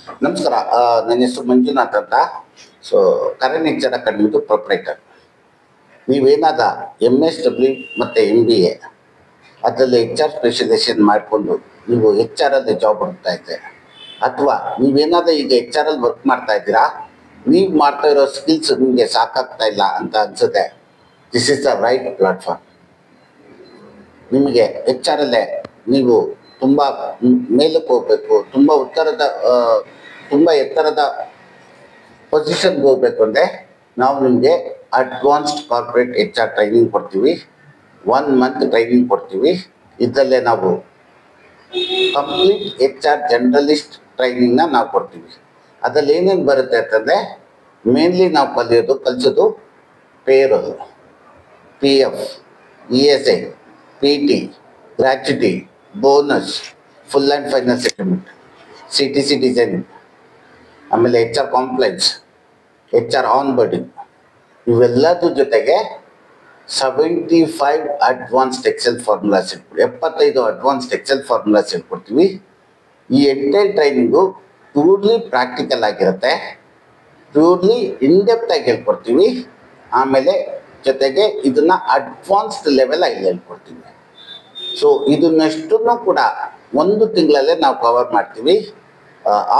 ನಮಸ್ಕಾರ. ನನ್ನ ಹೆಸರು ಮಂಜುನಾಥ್ ಅಂತ. ಸೊ ಕರಣ್ ಎಚ್.ಆರ್ ಅಕಾಡೆಮಿದು ಪ್ರೊಪ್ರೈಟರ್. ನೀವೇನಾದ MSW ಮತ್ತು MBA ಅದರಲ್ಲಿ HR ಸ್ಪೆಷಲೈಸೇಷನ್ ಮಾಡಿಕೊಂಡು ನೀವು HR ಅಲ್ಲಿ ಜಾಬ್ ಹುಡುಕ್ತಾ ಇದ್ದೆ, ಅಥವಾ ನೀವೇನಾದರೂ ಈಗ HR ಅಲ್ಲಿ ವರ್ಕ್ ಮಾಡ್ತಾ ಇದ್ದೀರಾ, ನೀವು ಮಾಡ್ತಾ ಇರೋ ಸ್ಕಿಲ್ಸ್ ನಿಮಗೆ ಸಾಕಾಗ್ತಾ ಇಲ್ಲ ಅಂತ ಅನಿಸುತ್ತೆ, this is the right platform. ನಿಮಗೆ HR ಅಲ್ಲೇ ನೀವು ತುಂಬ ಮೇಲಕ್ಕೆ ಹೋಗಬೇಕು, ತುಂಬ ಎತ್ತರದ ಪೊಸಿಷನ್ಗೆ ಹೋಗ್ಬೇಕು ಅಂದರೆ ನಾವು ನಿಮಗೆ ಅಡ್ವಾನ್ಸ್ಡ್ ಕಾರ್ಪೊರೇಟ್ HR ಟ್ರೈನಿಂಗ್ ಕೊಡ್ತೀವಿ. 1 ಮಂತ್ ಟ್ರೈನಿಂಗ್ ಕೊಡ್ತೀವಿ. ಇದರಲ್ಲೇ ನಾವು ಕಂಪ್ಲೀಟ್ HR ಜನರಲಿಸ್ಟ್ ಟ್ರೈನಿಂಗ್ನ ನಾವು ಕೊಡ್ತೀವಿ. ಅದರಲ್ಲಿ ಏನೇನು ಬರುತ್ತೆ ಅಂತಂದರೆ, ಮೇನ್ಲಿ ನಾವು ಕಲಿಸೋದು payroll, PF, ESI, PT, gratuity, bonus, full and final settlement, CTC designing, ಆಮೇಲೆ HR ಕಾಂಪ್ಲೆಕ್ಸ್, HR ಆನ್ಬೋರ್ಡಿಂಗ್, ಇವೆಲ್ಲದ್ರ ಜೊತೆಗೆ 75 ಅಡ್ವಾನ್ಸ್ಡ್ ಎಕ್ಸೆಲ್ ಫಾರ್ಮುಲಾಸ್ ಹೇಳ್ಕೊಡ್ತೀವಿ. 75 ಅಡ್ವಾನ್ಸ್ಡ್ ಎಕ್ಸೆಲ್ ಫಾರ್ಮುಲಾಸ್ ಹೇಳ್ಕೊಡ್ತೀವಿ. ಈ ಎಂಟೈರ್ ಟ್ರೈನಿಂಗು ಪ್ಯೂರ್ಲಿ ಪ್ರಾಕ್ಟಿಕಲ್ ಆಗಿರುತ್ತೆ, ಪ್ಯೂರ್ಲಿ ಇನ್ಡೆಪ್ತ್ ಆಗಿ ಹೇಳ್ಕೊಡ್ತೀವಿ. ಆಮೇಲೆ ಜೊತೆಗೆ ಇದನ್ನು ಅಡ್ವಾನ್ಸ್ಡ್ ಲೆವೆಲ್ ಆಗಿ ಹೇಳ್ಕೊಡ್ತೀವಿ. ಸೊ ಇದನ್ನಷ್ಟನ್ನು ಕೂಡ 1 ತಿಂಗಳಲ್ಲೇ ನಾವು ಕವರ್ ಮಾಡ್ತೀವಿ.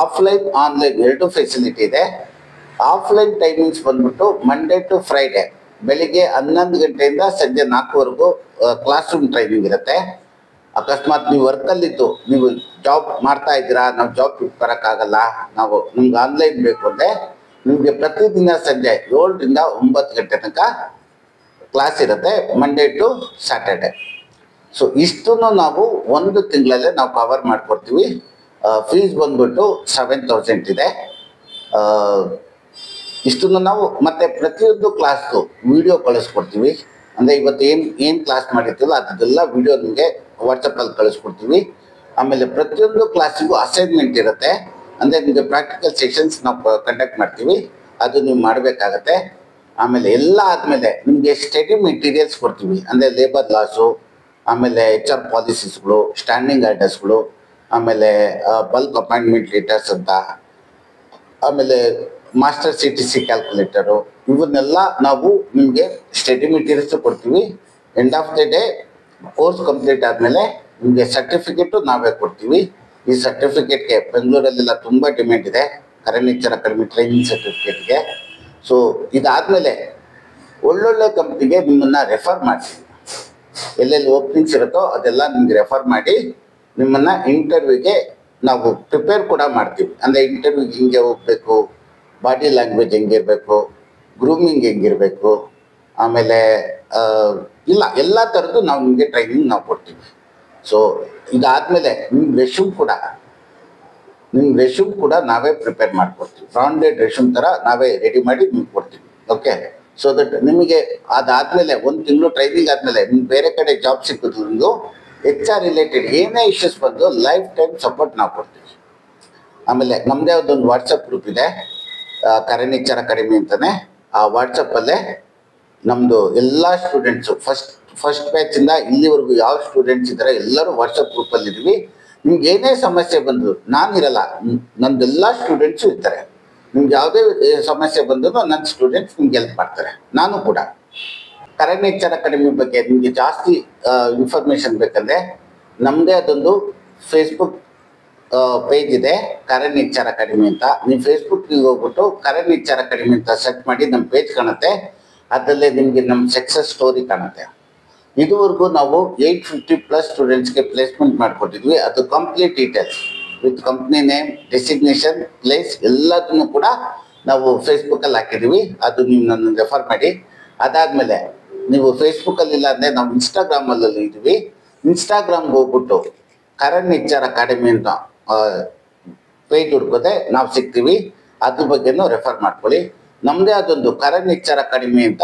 ಆಫ್ಲೈನ್ ಆನ್ಲೈನ್ 2 ಫೆಸಿಲಿಟಿ ಇದೆ. ಆಫ್ಲೈನ್ ಟೈಮಿಂಗ್ಸ್ ಬಂದ್ಬಿಟ್ಟು ಮಂಡೇ ಟು ಫ್ರೈಡೆ ಬೆಳಿಗ್ಗೆ 11 ಗಂಟೆಯಿಂದ ಸಂಜೆ 4ವರೆಗೂ ಕ್ಲಾಸ್ ರೂಮ್ ಟ್ರೈನಿಂಗ್ ಇರುತ್ತೆ. ಅಕಸ್ಮಾತ್ ನೀವು ವರ್ಕಲ್ಲಿದ್ದು ನೀವು ಜಾಬ್ ಮಾಡ್ತಾ ಇದ್ದೀರಾ, ನಾವು ಜಾಬ್ ಬಿಟ್ಟು ಬರೋಕ್ಕಾಗಲ್ಲ, ನಮ್ಗೆ ಆನ್ಲೈನ್ ಬೇಕು ಅಂದರೆ ನಿಮಗೆ ಪ್ರತಿದಿನ ಸಂಜೆ 7ರಿಂದ 9 ಗಂಟೆ ತನಕ ಕ್ಲಾಸ್ ಇರುತ್ತೆ, ಮಂಡೇ ಟು ಸ್ಯಾಟರ್ಡೆ. ಸೊ ಇಷ್ಟನ್ನು ನಾವು 1 ತಿಂಗಳಲ್ಲೇ ನಾವು ಕವರ್ ಮಾಡಿಕೊಡ್ತೀವಿ. ಫೀಸ್ ಬಂದ್ಬಿಟ್ಟು 7,000 ಇದೆ. ಇಷ್ಟನ್ನು ನಾವು ಮತ್ತೆ ಪ್ರತಿಯೊಂದು ಕ್ಲಾಸ್ದು ವಿಡಿಯೋ ಕಳಿಸ್ಕೊಡ್ತೀವಿ. ಅಂದರೆ ಇವತ್ತು ಏನು ಕ್ಲಾಸ್ ಮಾಡಿರ್ತೀವೋ ಅದೆಲ್ಲ ವಿಡಿಯೋ ನಿಮಗೆ ವಾಟ್ಸಪ್ಪಲ್ಲಿ ಕಳಿಸ್ಕೊಡ್ತೀವಿ. ಆಮೇಲೆ ಪ್ರತಿಯೊಂದು ಕ್ಲಾಸಿಗೂ ಅಸೈನ್ಮೆಂಟ್ ಇರುತ್ತೆ. ಅಂದರೆ ನಿಮಗೆ ಪ್ರಾಕ್ಟಿಕಲ್ ಸೆಷನ್ಸ್ ನಾವು ಕಂಡಕ್ಟ್ ಮಾಡ್ತೀವಿ, ಅದು ನೀವು ಮಾಡಬೇಕಾಗತ್ತೆ. ಆಮೇಲೆ ಎಲ್ಲ ಆದಮೇಲೆ ನಿಮಗೆ ಸ್ಟಡಿ ಮೆಟೀರಿಯಲ್ಸ್ ಕೊಡ್ತೀವಿ. ಅಂದರೆ ಲೇಬರ್ ಲಾಸು, ಆಮೇಲೆ HR ಪಾಲಿಸೀಸ್ಗಳು, ಸ್ಟ್ಯಾಂಡಿಂಗ್ ಆರ್ಡರ್ಸ್ಗಳು, ಆಮೇಲೆ ಬಲ್ಕ್ ಅಪಾಯಿಂಟ್ಮೆಂಟ್ ಲೆಟರ್ಸ್ ಅಂತ, ಆಮೇಲೆ ಮಾಸ್ಟರ್ CTC ಕ್ಯಾಲ್ಕುಲೇಟರು, ಇವನ್ನೆಲ್ಲ ನಾವು ನಿಮಗೆ ಸ್ಟಡಿ ಮೆಟೀರಿಯಲ್ಸು ಕೊಡ್ತೀವಿ. End of the day course complete ಆದಮೇಲೆ ನಿಮಗೆ ಸರ್ಟಿಫಿಕೇಟು ನಾವೇ ಕೊಡ್ತೀವಿ. ಈ ಸರ್ಟಿಫಿಕೇಟ್ಗೆ ಬೆಂಗಳೂರಲ್ಲೆಲ್ಲ ತುಂಬ ಡಿಮ್ಯಾಂಡ್ ಇದೆ, ಕರಣ್ ಎಚ್.ಆರ್ ಅಕಾಡೆಮಿ ಟ್ರೈನಿಂಗ್ ಸರ್ಟಿಫಿಕೇಟ್ಗೆ. ಸೊ ಇದಾದಮೇಲೆ ಒಳ್ಳೊಳ್ಳೆ ಕಂಪ್ನಿಗೆ ನಿಮ್ಮನ್ನು ರೆಫರ್ ಮಾಡ್ತೀವಿ. ಎಲ್ಲೆಲ್ಲಿ ಓಪನಿಂಗ್ಸ್ ಇರುತ್ತೋ ಅದೆಲ್ಲ ನಿಮಗೆ ರೆಫರ್ ಮಾಡಿ ನಿಮ್ಮನ್ನು ಇಂಟರ್ವ್ಯೂಗೆ ನಾವು ಪ್ರಿಪೇರ್ ಕೂಡ ಮಾಡ್ತೀವಿ. ಅಂದರೆ ಇಂಟರ್ವ್ಯೂಗೆ ಹಿಂಗೆ ಹೋಗಬೇಕು, ಬಾಡಿ ಲ್ಯಾಂಗ್ವೇಜ್ ಹೆಂಗಿರಬೇಕು, ಗ್ರೂಮಿಂಗ್ ಹೆಂಗಿರಬೇಕು, ಆಮೇಲೆ ಎಲ್ಲ ಥರದ್ದು ನಾವು ನಿಮಗೆ ಟ್ರೈನಿಂಗ್ ನಾವು ಕೊಡ್ತೀವಿ. ಸೊ ಇದಾದಮೇಲೆ ನಿಮ್ಮ ರೆಶ್ಯೂಮ್ ಕೂಡ ನಾವೇ ಪ್ರಿಪೇರ್ ಮಾಡಿಕೊಡ್ತೀವಿ. ಬ್ರಾಂಡೆಡ್ ರೆಶ್ಯೂಮ್ ಥರ ನಾವೇ ರೆಡಿ ಮಾಡಿ ನಿಮ್ಗೆ ಕೊಡ್ತೀವಿ. ಓಕೆ, ಸೊ ದಟ್ ನಿಮಗೆ ಅದಾದಮೇಲೆ 1 ತಿಂಗಳು ಟ್ರೈನಿಂಗ್ ಆದಮೇಲೆ ನಿಮ್ಗೆ ಬೇರೆ ಕಡೆ ಜಾಬ್ ಸಿಕ್ಕಿದ್ರು HR ರಿಲೇಟೆಡ್ ಏನೇ ಇಶ್ಯೂಸ್ ಬಂದು ಲೈಫ್ ಟೈಮ್ ಸಪೋರ್ಟ್ ನಾವು ಕೊಡ್ತೀವಿ. ಆಮೇಲೆ ನಮ್ಮದೇ ಒಂದು ವಾಟ್ಸಪ್ ಗ್ರೂಪ್ ಇದೆ, ಕರಣ್ ಎಚ್.ಆರ್ ಅಕಾಡೆಮಿ ಅಂತಲೇ. ಆ ವಾಟ್ಸಪ್ಪಲ್ಲೇ ನಮ್ಮದು ಎಲ್ಲ ಸ್ಟೂಡೆಂಟ್ಸು ಫಸ್ಟ್ ಬ್ಯಾಚಿಂದ ಇಲ್ಲಿವರೆಗೂ ಯಾವ ಸ್ಟೂಡೆಂಟ್ಸ್ ಇದ್ದಾರೆ ಎಲ್ಲರೂ ವಾಟ್ಸಪ್ ಗ್ರೂಪಲ್ಲಿದ್ದೀವಿ. ನಿಮ್ಗೆ ಏನೇ ಸಮಸ್ಯೆ ಬಂದರು ನಾನಿರಲ್ಲ, ನಮ್ಮದೆಲ್ಲ ಸ್ಟೂಡೆಂಟ್ಸು ಇರ್ತಾರೆ. ನಿಮ್ಗೆ ಯಾವುದೇ ಸಮಸ್ಯೆ ಬಂದರೂ ನನ್ನ ಸ್ಟೂಡೆಂಟ್ಸ್ ನಿಮ್ಗೆ ಹೆಲ್ಪ್ ಮಾಡ್ತಾರೆ, ನಾನು ಕೂಡ. ಕರಣ್ ಎಚ್.ಆರ್ ಅಕಾಡೆಮಿ ಬಗ್ಗೆ ನಿಮಗೆ ಜಾಸ್ತಿ ಇನ್ಫಾರ್ಮೇಷನ್ ಬೇಕಂದರೆ ನಮ್ಮದೇ ಅದೊಂದು ಫೇಸ್ಬುಕ್ ಪೇಜ್ ಇದೆ, ಕರಣ್ ಎಚ್.ಆರ್ ಅಕಾಡೆಮಿ ಅಂತ. ನೀವು ಫೇಸ್ಬುಕ್ಗೆ ಹೋಗ್ಬಿಟ್ಟು ಕರಣ್ ಎಚ್.ಆರ್ ಅಕಾಡೆಮಿ ಅಂತ ಸರ್ಚ್ ಮಾಡಿ ನಮ್ಮ ಪೇಜ್ ಕಾಣುತ್ತೆ. ಅದರಲ್ಲೇ ನಿಮಗೆ ನಮ್ಮ ಸಕ್ಸಸ್ ಸ್ಟೋರಿ ಕಾಣುತ್ತೆ. ಇದುವರೆಗೂ ನಾವು 850+ ಸ್ಟೂಡೆಂಟ್ಸ್ಗೆ ಪ್ಲೇಸ್ಮೆಂಟ್ ಮಾಡಿಕೊಟ್ಟಿದ್ವಿ. ಅದು complete details with company name, designation, place ಎಲ್ಲದನ್ನು ಕೂಡ ನಾವು ಫೇಸ್ಬುಕ್ಕಲ್ಲಿ ಹಾಕಿದ್ದೀವಿ. ಅದು ನೀವು ನನ್ನ ರೆಫರ್ ಮಾಡಿ. ಅದಾದಮೇಲೆ ನೀವು ಫೇಸ್ಬುಕ್ಕಲ್ಲಿಲ್ಲ ಅಂದರೆ ನಾವು ಇನ್ಸ್ಟಾಗ್ರಾಮಲ್ಲಿ ಇದ್ದೀವಿ. ಇನ್ಸ್ಟಾಗ್ರಾಮ್ಗೆ ಹೋಗ್ಬಿಟ್ಟು ಕರಣ್ ಎಚ್.ಆರ್ ಅಕಾಡೆಮಿ ಅಂತ ಪೇಜ್ ಹುಡ್ಕೋದೆ ನಾವು ಸಿಗ್ತೀವಿ. ಅದ್ರ ಬಗ್ಗೆನೂ ರೆಫರ್ ಮಾಡ್ಕೊಳ್ಳಿ. ನಮ್ಮದೇ ಅದೊಂದು ಕರಣ್ ಎಚ್.ಆರ್ ಅಕಾಡೆಮಿ ಅಂತ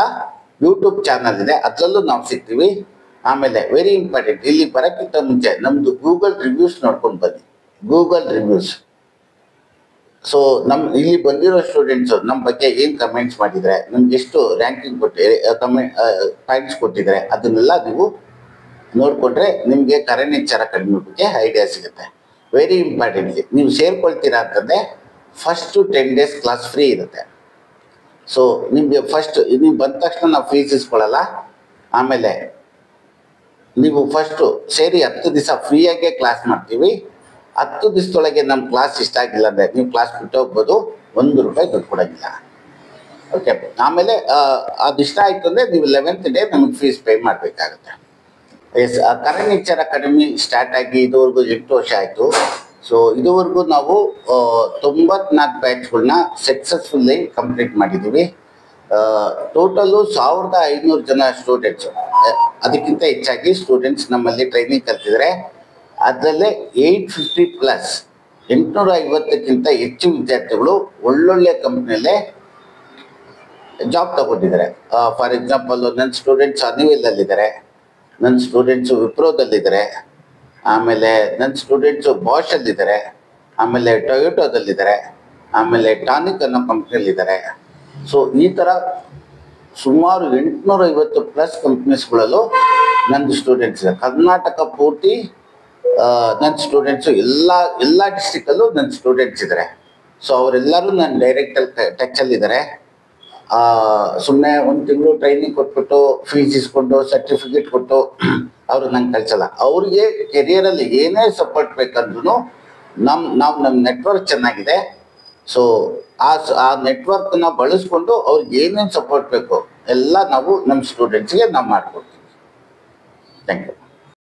ಯೂಟ್ಯೂಬ್ ಚಾನಲ್ ಇದೆ, ಅದರಲ್ಲೂ ನಾವು ಸಿಗ್ತೀವಿ. ಆಮೇಲೆ ವೆರಿ ಇಂಪಾರ್ಟೆಂಟ್, ಇಲ್ಲಿ ಬರೋಕ್ಕಿಂತ ಮುಂಚೆ ನಮ್ಮದು ಗೂಗಲ್ ರಿವ್ಯೂಸ್ ನೋಡ್ಕೊಂಡು ಬನ್ನಿ. Google reviews. ಸೊ ಇಲ್ಲಿ ಬಂದಿರೋ ಸ್ಟೂಡೆಂಟ್ಸು ನಮ್ಮ ಬಗ್ಗೆ ಏನು ಕಮೆಂಟ್ಸ್ ಮಾಡಿದರೆ, ನಮ್ಗೆ ಎಷ್ಟು ರ್ಯಾಂಕಿಂಗ್ ಪಾಯಿಂಟ್ಸ್ ಕೊಟ್ಟಿದ್ದಾರೆ, ಅದನ್ನೆಲ್ಲ ನೀವು ನೋಡಿಕೊಂಡ್ರೆ ನಿಮಗೆ ಕರಣ್ ಎಚ್.ಆರ್ ಅಕಾಡೆಮಿ ಬಗ್ಗೆ ಐಡಿಯಾ ಸಿಗುತ್ತೆ. ವೆರಿ ಇಂಪಾರ್ಟೆಂಟ್ಲಿ ನೀವು ಸೇರ್ಕೊಳ್ತೀರಾ ಅಂತಂದರೆ ಫಸ್ಟು 10 days ಕ್ಲಾಸ್ ಫ್ರೀ ಇರುತ್ತೆ. ಸೊ ನಿಮಗೆ ಫಸ್ಟ್ ನೀವು ಬಂದ ತಕ್ಷಣ ನಾವು ಫೀಸ್ ಇಸ್ಕೊಳ್ಳಲ್ಲ. ಆಮೇಲೆ ನೀವು ಫಸ್ಟು ಸೇರಿ 10 ದಿವಸ ಫ್ರೀಯಾಗೆ ಕ್ಲಾಸ್ ಮಾಡ್ತೀವಿ. 10 ದಿವಸದೊಳಗೆ ನಮ್ಮ ಕ್ಲಾಸ್ ಇಷ್ಟ ಆಗಿಲ್ಲ ಅಂದರೆ ನೀವು ಕ್ಲಾಸ್ ಬಿಟ್ಟು ಹೋಗ್ಬೋದು, ₹1 ದುಡ್ಡು ಕೊಡೋಂಗಿಲ್ಲ. ಓಕೆ, ಆಮೇಲೆ ಅದು ಇಷ್ಟ ಆಯಿತು ಅಂದರೆ ನೀವು 11th ಡೇ ನಮಗೆ ಫೀಸ್ ಪೇ ಮಾಡಬೇಕಾಗುತ್ತೆ. Yes, Karan nature academy start ಆಗಿ ಇದುವರೆಗೂ 8 ವರ್ಷ ಆಯಿತು. ಸೊ ಇದುವರೆಗೂ ನಾವು 94 ಬ್ಯಾಚ್ಗಳನ್ನ ಸಕ್ಸಸ್ಫುಲ್ಲಿ ಕಂಪ್ಲೀಟ್ ಮಾಡಿದ್ದೀವಿ. ಟೋಟಲು 1500 ಜನ ಸ್ಟೂಡೆಂಟ್ಸು, ಅದಕ್ಕಿಂತ ಹೆಚ್ಚಾಗಿ ಸ್ಟೂಡೆಂಟ್ಸ್ ನಮ್ಮಲ್ಲಿ ಟ್ರೈನಿಂಗ್ ಕಲ್ತಿದ್ದಾರೆ. ಅದರಲ್ಲೇ 850+ 850ಕ್ಕಿಂತ ಹೆಚ್ಚು ವಿದ್ಯಾರ್ಥಿಗಳು ಒಳ್ಳೊಳ್ಳೆ ಕಂಪ್ನಿಯಲ್ಲೇ ಜಾಬ್ ತಗೊಂಡಿದ್ದಾರೆ. ಫಾರ್ ಎಕ್ಸಾಂಪಲ್, ನನ್ನ ಸ್ಟೂಡೆಂಟ್ಸ್ ಹನಿವೆಲ್ಲಲ್ಲಿದ್ದಾರೆ, ನನ್ನ ಸ್ಟೂಡೆಂಟ್ಸು ವಿಪ್ರೋದಲ್ಲಿದ್ದಾರೆ, ಆಮೇಲೆ ನನ್ನ ಸ್ಟೂಡೆಂಟ್ಸು ಬಾಷಲ್ಲಿದ್ದಾರೆ, ಆಮೇಲೆ ಟೊಯೋಟೋದಲ್ಲಿದ್ದಾರೆ, ಆಮೇಲೆ ಟಾನಿಕ್ ಅನ್ನೋ ಕಂಪ್ನಿಯಲ್ಲಿದ್ದಾರೆ. ಸೊ ಈ ಥರ ಸುಮಾರು 850+ ಕಂಪ್ನೀಸ್ಗಳಲ್ಲೂ ನನ್ನ ಸ್ಟೂಡೆಂಟ್ಸ್ ಇದೆ. ಕರ್ನಾಟಕ ಪೂರ್ತಿ ನನ್ನ ಸ್ಟೂಡೆಂಟ್ಸು ಎಲ್ಲ ಡಿಸ್ಟಿಕಲ್ಲೂ ನನ್ನ ಸ್ಟೂಡೆಂಟ್ಸ್ ಇದ್ದಾರೆ. ಸೊ ಅವರೆಲ್ಲರೂ ನನ್ನ ಡೈರೆಕ್ಟಲ್ಲಿ ಟಚಲ್ಲಿದ್ದಾರೆ. ಸುಮ್ಮನೆ 1 ತಿಂಗಳು ಟ್ರೈನಿಂಗ್ ಕೊಟ್ಬಿಟ್ಟು ಫೀಸ್ ಇಸ್ಕೊಂಡು ಸರ್ಟಿಫಿಕೇಟ್ ಕೊಟ್ಟು ಅವರು ನಂಗೆ ಕಳಿಸಲ್ಲ. ಅವ್ರಿಗೆ ಕೆರಿಯರಲ್ಲಿ ಏನೇ ಸಪೋರ್ಟ್ ಬೇಕಂದ್ರೂ ನಮ್ಮ ನೆಟ್ವರ್ಕ್ ಚೆನ್ನಾಗಿದೆ. ಸೊ ಆ ನೆಟ್ವರ್ಕ್ನ ಬಳಸ್ಕೊಂಡು ಅವ್ರಿಗೆ ಏನೇನು ಸಪೋರ್ಟ್ ಬೇಕು ಎಲ್ಲ ನಾವು ನಮ್ಮ ಸ್ಟೂಡೆಂಟ್ಸ್ಗೆ ನಾವು ಮಾಡಿಕೊಡ್ತೀವಿ. Thank you.